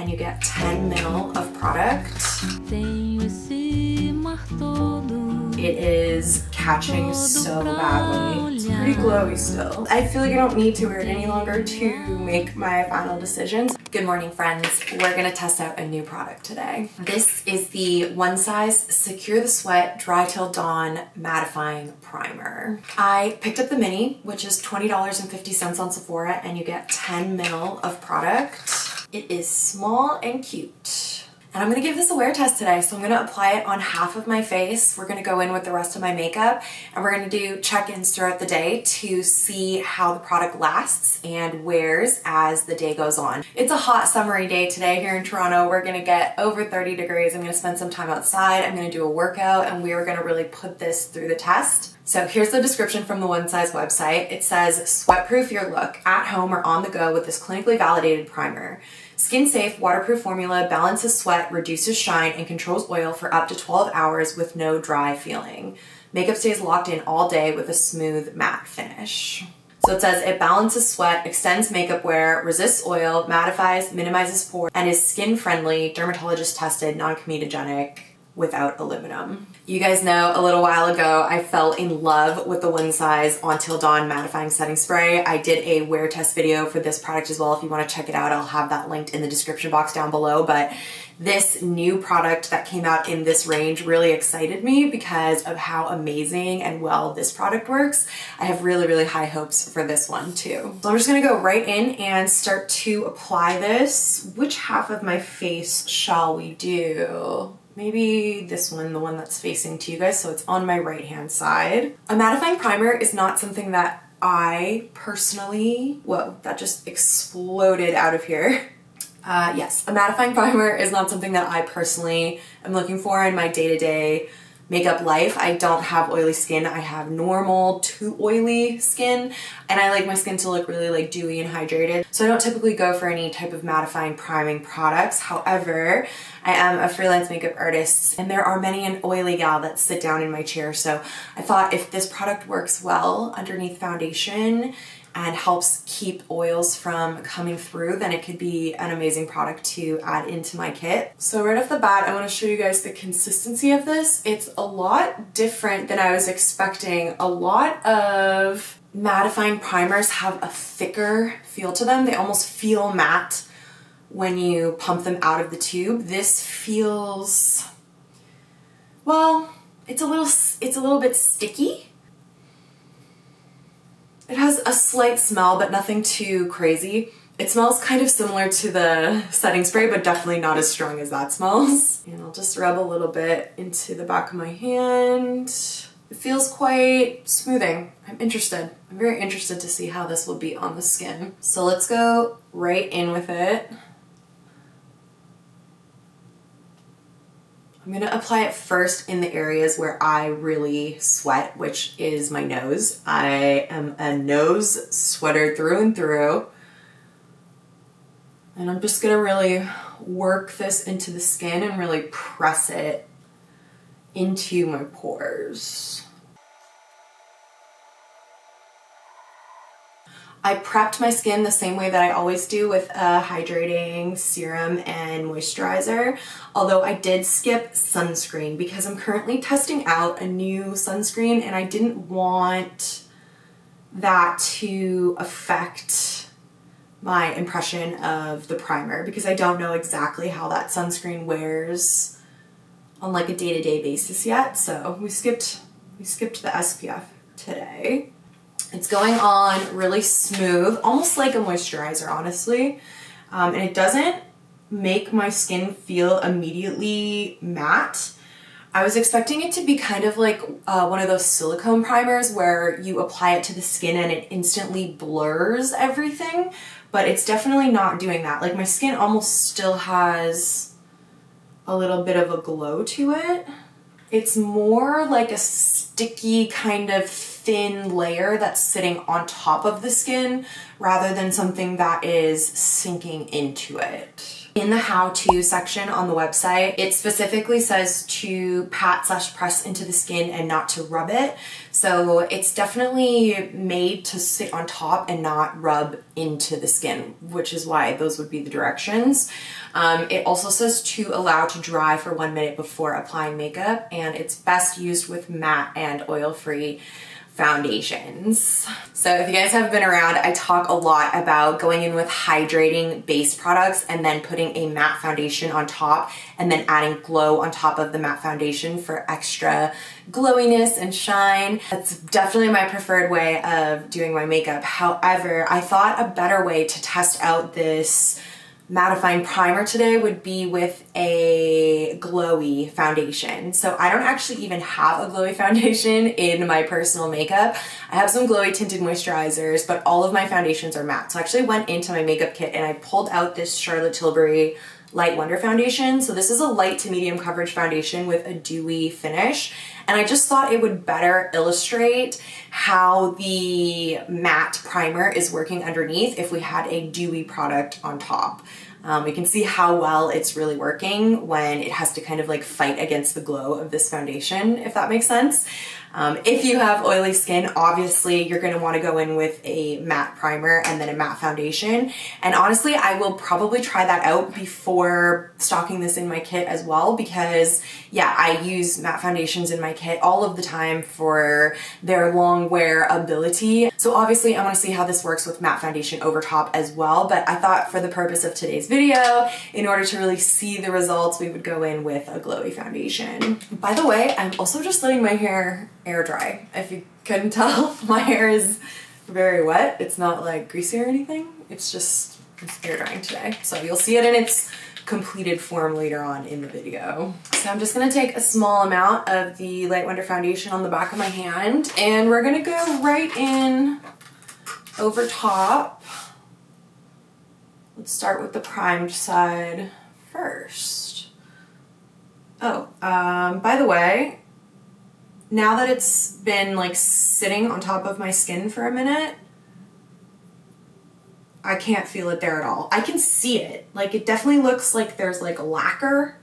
and you get 10 ml of product. It is catching so badly. It's pretty glowy still. I feel like I don't need to wear it any longer to make my final decisions. Good morning, friends. We're gonna test out a new product today. This is the One Size Secure the Sweat Dry Till Dawn Mattifying Primer. I picked up the mini, which is $20.50 on Sephora, and you get 10 ml of product. It is small and cute. And I'm gonna give this a wear test today. So I'm gonna apply it on half of my face. We're gonna go in with the rest of my makeup, and we're gonna do check-ins throughout the day to see how the product lasts and wears as the day goes on. It's a hot summery day today here in Toronto. We're gonna get over 30 degrees. I'm gonna spend some time outside. I'm gonna do a workout, and we are gonna really put this through the test. So here's the description from the One Size website. It says, sweatproof your look at home or on the go with this clinically validated primer. Skin safe, waterproof formula, balances sweat, reduces shine, and controls oil for up to 12 hours with no dry feeling. Makeup stays locked in all day with a smooth matte finish. So it says it balances sweat, extends makeup wear, resists oil, mattifies, minimizes pores, and is skin friendly, dermatologist tested, non-comedogenic, without aluminum. You guys know a little while ago I fell in love with the One Size On Till Dawn Mattifying Setting Spray. I did a wear test video for this product as well. If you want to check it out, I'll have that linked in the description box down below. But this new product that came out in this range really excited me because of how amazing and well this product works. I have really, really high hopes for this one too. So I'm just gonna go right in and start to apply this. Which half of my face shall we do? Maybe this one, the one that's facing to you guys, so it's on my right-hand side. A mattifying primer is not something that I personally, whoa, that just exploded out of here. Yes, a mattifying primer is not something that I personally am looking for in my day-to-day makeup life. I don't have oily skin. I have normal to oily skin, and I like my skin to look really like dewy and hydrated. So I don't typically go for any type of mattifying priming products. However, I am a freelance makeup artist, and there are many an oily gal that sit down in my chair. So I thought if this product works well underneath foundation and helps keep oils from coming through, then it could be an amazing product to add into my kit. So right off the bat, I wanna show you guys the consistency of this. It's a lot different than I was expecting. A lot of mattifying primers have a thicker feel to them. They almost feel matte when you pump them out of the tube. This feels, well, it's a little bit sticky. It has a slight smell, but nothing too crazy. It smells kind of similar to the setting spray, but definitely not as strong as that smells. And I'll just rub a little bit into the back of my hand. It feels quite smoothing. I'm interested. I'm very interested to see how this will be on the skin. So let's go right in with it. I'm gonna apply it first in the areas where I really sweat, which is my nose. I am a nose sweater through and through. And I'm just gonna really work this into the skin and really press it into my pores. I prepped my skin the same way that I always do with a hydrating serum and moisturizer, although I did skip sunscreen because I'm currently testing out a new sunscreen and I didn't want that to affect my impression of the primer because I don't know exactly how that sunscreen wears on like a day-to-day basis yet. So we skipped the SPF today. It's going on really smooth, almost like a moisturizer, honestly. And it doesn't make my skin feel immediately matte. I was expecting it to be kind of like one of those silicone primers where you apply it to the skin and it instantly blurs everything, but it's definitely not doing that. Like my skin almost still has a little bit of a glow to it. It's more like a sticky kind of thin layer that's sitting on top of the skin rather than something that is sinking into it. In the how-to section on the website, it specifically says to pat/press into the skin and not to rub it. So it's definitely made to sit on top and not rub into the skin, which is why those would be the directions. It also says to allow to dry for 1 minute before applying makeup, and it's best used with matte and oil-free foundations. So if you guys have been around, I talk a lot about going in with hydrating base products and then putting a matte foundation on top and then adding glow on top of the matte foundation for extra glowiness and shine. That's definitely my preferred way of doing my makeup. However, I thought a better way to test out this mattifying primer today would be with a glowy foundation. So I don't actually even have a glowy foundation in my personal makeup. I have some glowy tinted moisturizers, but all of my foundations are matte. So I actually went into my makeup kit and I pulled out this Charlotte Tilbury Light Wonder foundation. So this is a light to medium coverage foundation with a dewy finish. And I just thought it would better illustrate how the matte primer is working underneath if we had a dewy product on top. We can see how well it's really working when it has to kind of like fight against the glow of this foundation, if that makes sense. If you have oily skin, obviously you're gonna wanna go in with a matte primer and then a matte foundation. And honestly, I will probably try that out before stocking this in my kit as well, because yeah, I use matte foundations in my kit all of the time for their long wear ability. So obviously I wanna see how this works with matte foundation over top as well, but I thought for the purpose of today's video, in order to really see the results, we would go in with a glowy foundation. By the way, I'm also just letting my hair air dry. If you couldn't tell, my hair is very wet. It's not like greasy or anything. It's air drying today. So you'll see it in its completed form later on in the video. So I'm just gonna take a small amount of the Light Wonder foundation on the back of my hand, and we're gonna go right in over top. Let's start with the primed side first. Oh, by the way, now that it's been like sitting on top of my skin for a minute, I can't feel it there at all. I can see it. Like, it definitely looks like there's like a lacquer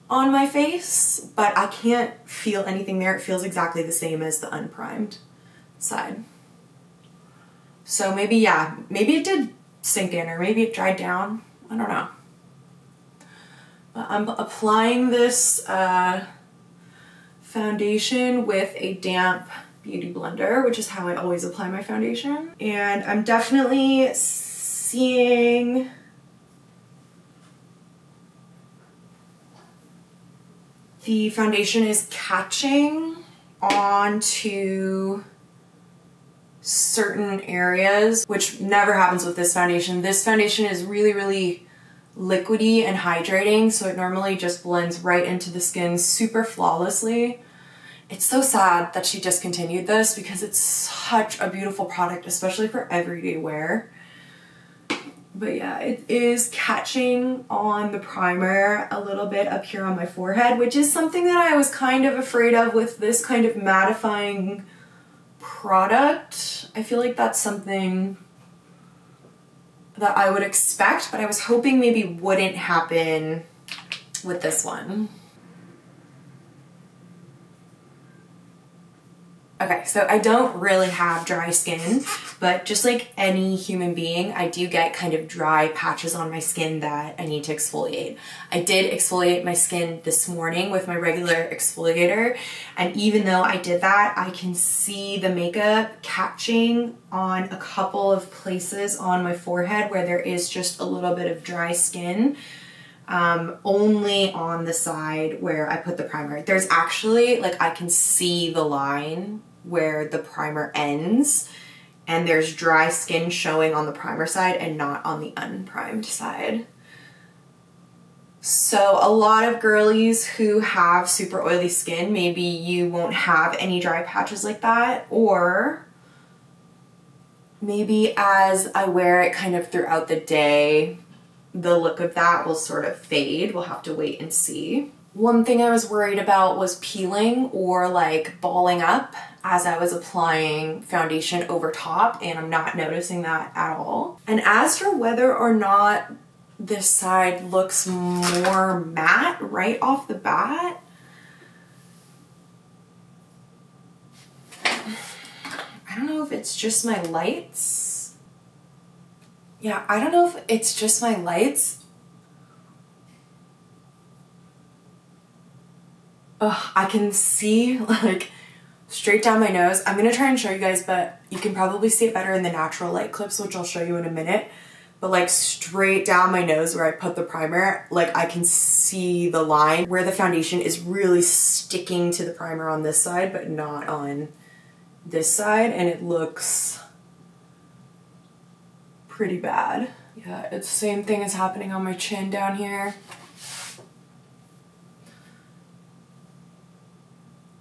on my face, but I can't feel anything there. It feels exactly the same as the unprimed side. So maybe, yeah, maybe it did sink in, or maybe it dried down. I don't know. But I'm applying this foundation with a damp beauty blender, which is how I always apply my foundation. And I'm definitely seeing the foundation is catching onto certain areas, which never happens with this foundation. This foundation is really, really liquidy and hydrating, so it normally just blends right into the skin super flawlessly. It's so sad that she discontinued this because it's such a beautiful product, especially for everyday wear. But yeah, it is catching on the primer a little bit up here on my forehead, which is something that I was kind of afraid of with this kind of mattifying product. I feel like that's something that I would expect, but I was hoping maybe wouldn't happen with this one. Okay, so I don't really have dry skin, but just like any human being, I do get kind of dry patches on my skin that I need to exfoliate. I did exfoliate my skin this morning with my regular exfoliator, and even though I did that, I can see the makeup catching on a couple of places on my forehead where there is just a little bit of dry skin. Only on the side where I put the primer. There's actually, like, I can see the line where the primer ends, and there's dry skin showing on the primer side and not on the unprimed side. So a lot of girlies who have super oily skin, maybe you won't have any dry patches like that, or maybe as I wear it kind of throughout the day, the look of that will sort of fade. We'll have to wait and see. One thing I was worried about was peeling or like balling up as I was applying foundation over top, and I'm not noticing that at all. And as for whether or not this side looks more matte right off the bat. I don't know if it's just my lights. Yeah, I don't know if it's just my lights. Ugh, I can see like straight down my nose. I'm gonna try and show you guys, but you can probably see it better in the natural light clips, which I'll show you in a minute. But like straight down my nose where I put the primer, like I can see the line where the foundation is really sticking to the primer on this side, but not on this side, and it looks pretty bad. Yeah, it's the same thing as happening on my chin down here.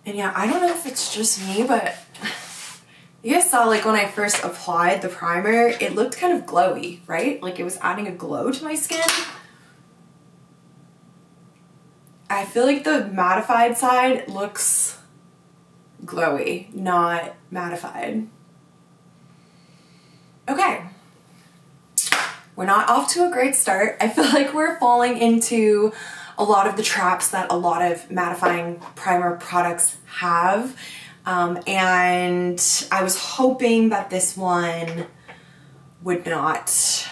And yeah, I don't know if it's just me, but you guys saw like when I first applied the primer, it looked kind of glowy, right? Like it was adding a glow to my skin. I feel like the mattified side looks glowy, not mattified. Okay. We're not off to a great start. I feel like we're falling into a lot of the traps that a lot of mattifying primer products have. And I was hoping that this one would not.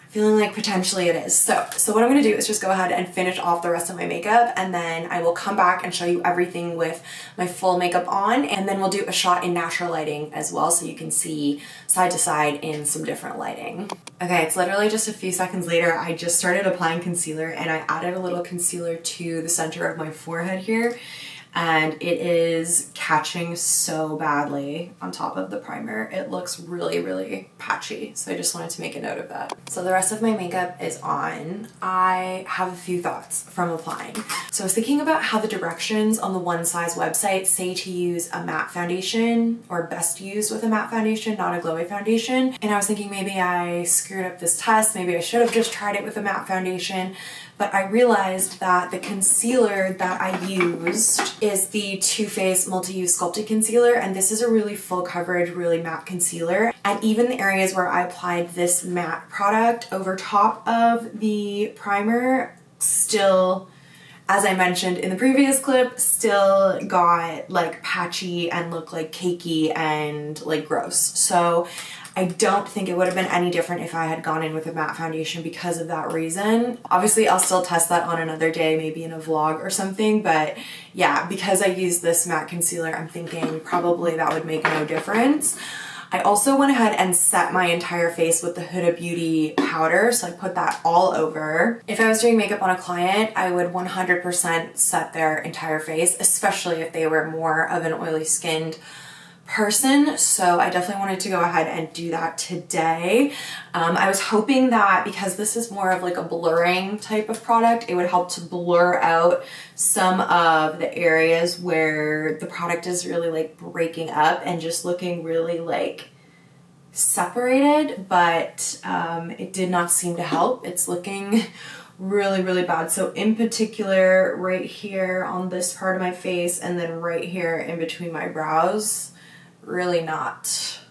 Feeling like potentially it is. So what I'm gonna do is just go ahead and finish off the rest of my makeup, and then I will come back and show you everything with my full makeup on, and then we'll do a shot in natural lighting as well so you can see side to side in some different lighting. Okay, it's literally just a few seconds later. I just started applying concealer, and I added a little concealer to the center of my forehead here, and it is catching so badly on top of the primer. It looks really, really patchy, so I just wanted to make a note of that. So the rest of my makeup is on. I have a few thoughts from applying. So I was thinking about how the directions on the One Size website say to use a matte foundation, or best used with a matte foundation, not a glowy foundation. And I was thinking maybe I screwed up this test, maybe I should have just tried it with a matte foundation. But I realized that the concealer that I used is the Too Faced Multi-Use Sculpted Concealer, and this is a really full coverage, really matte concealer. And even the areas where I applied this matte product over top of the primer still, as I mentioned in the previous clip, still got like patchy and looked like cakey and like gross. So I don't think it would have been any different if I had gone in with a matte foundation because of that reason. Obviously, I'll still test that on another day, maybe in a vlog or something, but yeah, because I used this matte concealer, I'm thinking probably that would make no difference. I also went ahead and set my entire face with the Huda Beauty powder, so I put that all over. If I was doing makeup on a client, I would 100% set their entire face, especially if they were more of an oily skinned person, so I definitely wanted to go ahead and do that today. I was hoping that because this is more of like a blurring type of product, it would help to blur out some of the areas where the product is really like breaking up and just looking really like separated, but it did not seem to help. It's looking really, really bad. So in particular, right here on this part of my face and then right here in between my brows, really not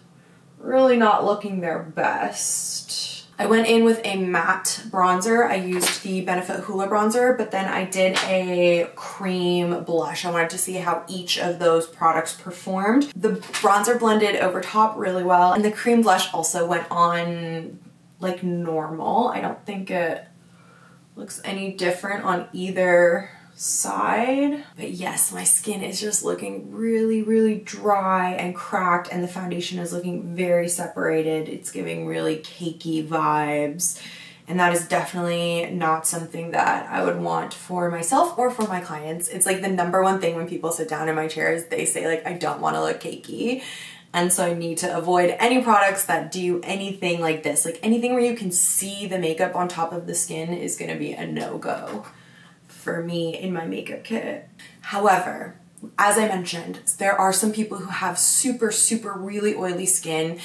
looking their best. I went in with a matte bronzer. I used the Benefit Hoola bronzer, but then I did a cream blush. I wanted to see how each of those products performed. The bronzer blended over top really well, and the cream blush also went on like normal. I don't think it looks any different on either side, but yes, my skin is just looking really, really dry and cracked, and the foundation is looking very separated. It's giving really cakey vibes, and that is definitely not something that I would want for myself or for my clients. It's like the number one thing when people sit down in my chair is they say like, I don't want to look cakey. And so I need to avoid any products that do anything like this. Like anything where you can see the makeup on top of the skin is going to be a no-go for me in my makeup kit. However, as I mentioned, there are some people who have super, super really oily skin,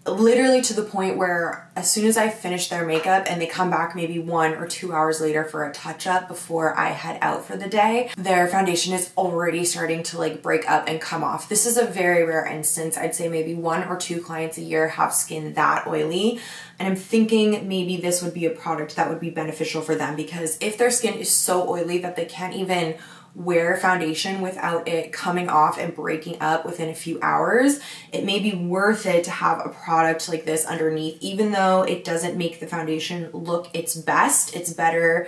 literally to the point where as soon as I finish their makeup and they come back maybe 1 or 2 hours later for a touch-up before I head out for the day, their foundation is already starting to like break up and come off. This is a very rare instance. I'd say maybe 1 or 2 clients a year have skin that oily. And I'm thinking maybe this would be a product that would be beneficial for them, because if their skin is so oily that they can't even wear foundation without it coming off and breaking up within a few hours, it may be worth it to have a product like this underneath. Even though it doesn't make the foundation look its best, it's better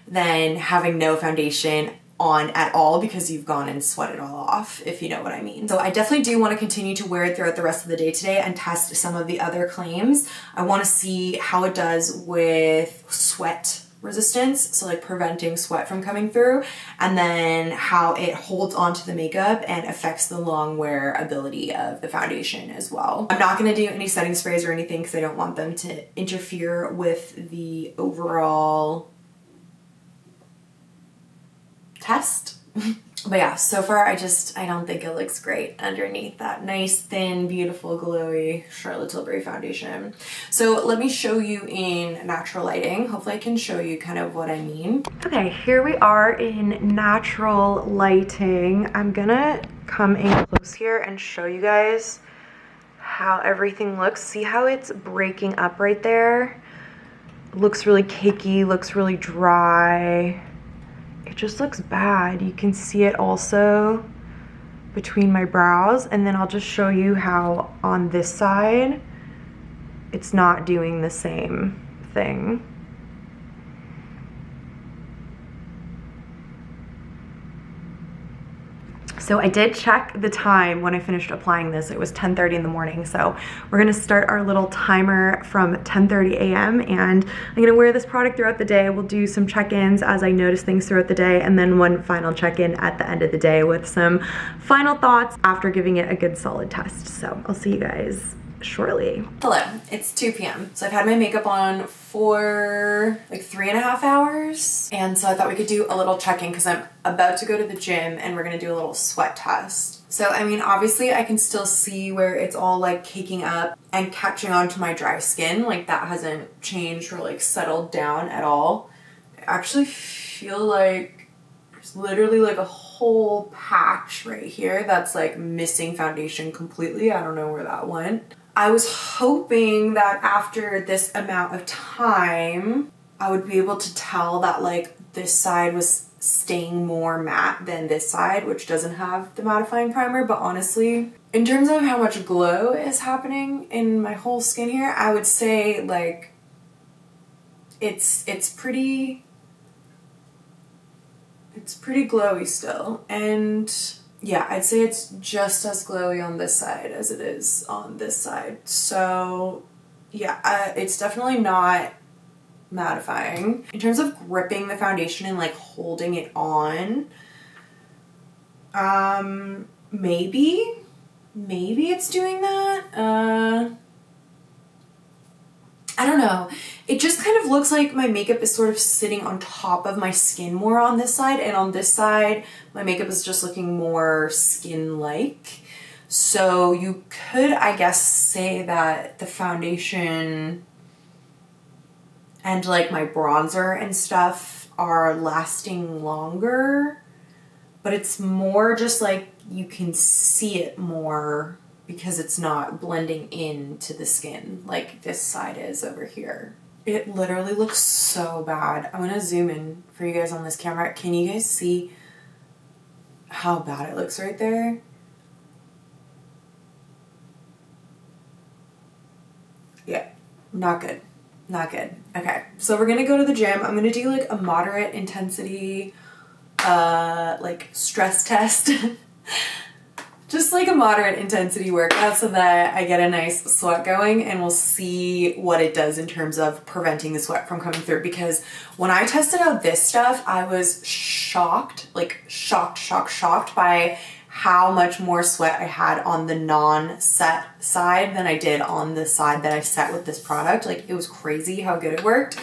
than having no foundation on at all because you've gone and sweat it all off, if you know what I mean. So I definitely do want to continue to wear it throughout the rest of the day today and test some of the other claims. I want to see how it does with sweat resistance, so like preventing sweat from coming through, and then how it holds onto the makeup and affects the long wear ability of the foundation as well. I'm not going to do any setting sprays or anything because I don't want them to interfere with the overall test. But yeah, so far I don't think it looks great underneath that nice, thin, beautiful, glowy Charlotte Tilbury foundation. So let me show you in natural lighting. Hopefully I can show you kind of what I mean. Okay, here we are in natural lighting. I'm gonna come in close here and show you guys how everything looks. See how it's breaking up right there? Looks really cakey, looks really dry. It just looks bad. You can see it also between my brows, and then I'll just show you how on this side it's not doing the same thing. So I did check the time when I finished applying this. It was 10:30 in the morning. So we're gonna start our little timer from 10:30 a.m. and I'm gonna wear this product throughout the day. We'll do some check-ins as I notice things throughout the day, and then one final check-in at the end of the day with some final thoughts after giving it a good solid test. So I'll see you guys shortly. Hello, it's 2 p.m. So I've had my makeup on for like 3.5 hours. And so I thought we could do a little check-in because I'm about to go to the gym and we're gonna do a little sweat test. So, I mean, obviously I can still see where it's all like caking up and catching onto my dry skin. Like that hasn't changed or like settled down at all. I actually feel like there's literally like a whole patch right here that's like missing foundation completely. I don't know where that went. I was hoping that after this amount of time, I would be able to tell that like this side was staying more matte than this side, which doesn't have the mattifying primer. But honestly, in terms of how much glow is happening in my whole skin here, I would say like it's pretty glowy still. And yeah, I'd say it's just as glowy on this side as it is on this side. So yeah, it's definitely not mattifying. In terms of gripping the foundation and like holding it on, maybe it's doing that. I don't know. It just kind of looks like my makeup is sort of sitting on top of my skin more on this side, and on this side, my makeup is just looking more skin-like. So you could, I guess, say that the foundation and like my bronzer and stuff are lasting longer, but it's more just like you can see it more because it's not blending into the skin like this side is over here. It literally looks so bad. I'm gonna zoom in for you guys on this camera. Can you guys see how bad it looks right there? Yeah, not good. Not good. Okay, so we're gonna go to the gym. I'm gonna do like a moderate intensity like stress test. Just like a moderate intensity workout so that I get a nice sweat going, and we'll see what it does in terms of preventing the sweat from coming through. Because when I tested out this stuff, I was shocked, like shocked by how much more sweat I had on the non-set side than I did on the side that I set with this product. Like it was crazy how good it worked.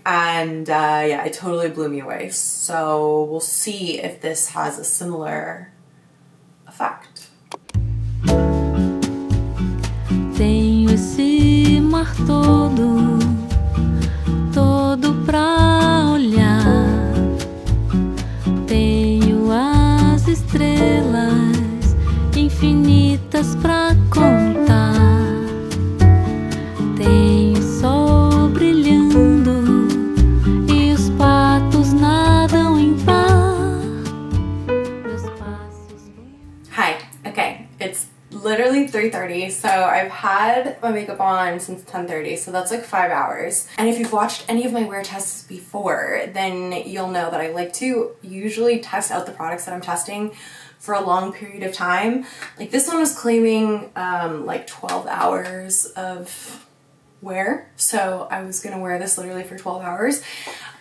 And yeah, it totally blew me away. So we'll see if this has a similar effect. Tenho esse lugar todo, todo pra olhar. Tenho as estrelas infinitas pra contar. Tenho sol brilhando e os patos nadam em par. Meus passos. Hi, okay, it's literally 3:30, so I've had my makeup on since 10:30, so that's like 5 hours. And if you've watched any of my wear tests before, then you'll know that I like to usually test out the products that I'm testing for a long period of time. Like this one was claiming like 12 hours of wear, so I was gonna wear this literally for 12 hours.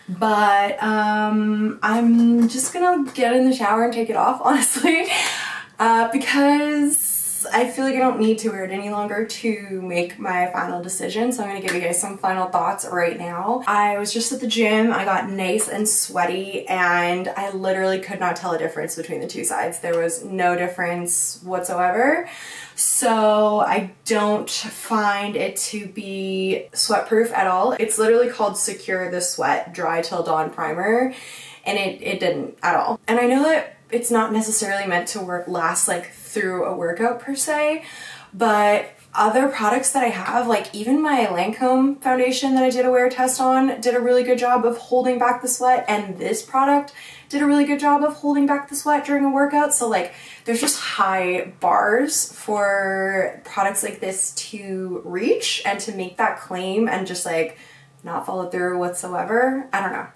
But I'm just gonna get in the shower and take it off, honestly. Because I feel like I don't need to wear it any longer to make my final decision. So I'm gonna give you guys some final thoughts right now. I was just at the gym, I got nice and sweaty, and I literally could not tell a difference between the two sides. There was no difference whatsoever. So I don't find it to be sweat-proof at all. It's literally called Secure the Sweat Dry Till Dawn Primer, and it didn't at all. And I know that it's not necessarily meant to last like through a workout per se, but other products that I have, like even my Lancome foundation that I did a wear test on, did a really good job of holding back the sweat, and this product did a really good job of holding back the sweat during a workout. So like there's just high bars for products like this to reach and to make that claim and just like not follow through whatsoever. I don't know.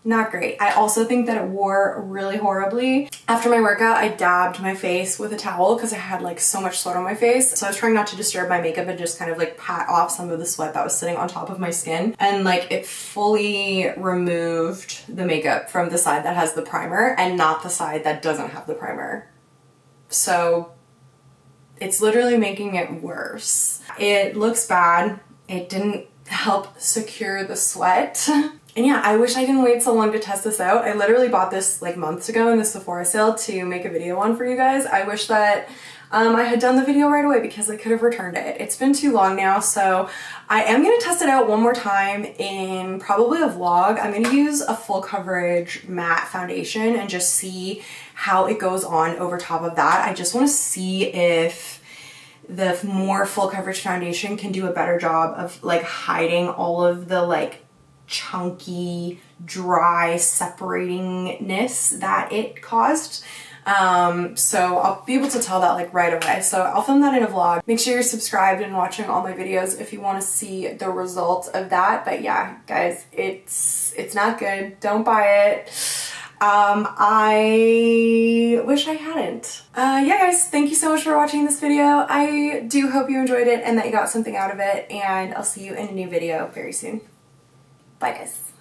Not great. I also think that it wore really horribly. After my workout, I dabbed my face with a towel because I had like so much sweat on my face. So I was trying not to disturb my makeup and just kind of like pat off some of the sweat that was sitting on top of my skin. And like it fully removed the makeup from the side that has the primer and not the side that doesn't have the primer. So it's literally making it worse. It looks bad. It didn't help secure the sweat. And yeah, I wish I didn't wait so long to test this out. I literally bought this like months ago in the Sephora sale to make a video on for you guys. I wish that I had done the video right away because I could have returned it. It's been too long now, so I am going to test it out one more time in probably a vlog. I'm going to use a full coverage matte foundation and just see how it goes on over top of that. I just want to see if the more full coverage foundation can do a better job of like hiding all of the like chunky, dry separatingness that it caused. So I'll be able to tell that like right away. So I'll film that in a vlog. Make sure you're subscribed and watching all my videos if you want to see the results of that. But yeah, guys, it's not good. Don't buy it. I wish I hadn't. Yeah guys, thank you so much for watching this video. I do hope you enjoyed it and that you got something out of it, and I'll see you in a new video very soon. Bye guys.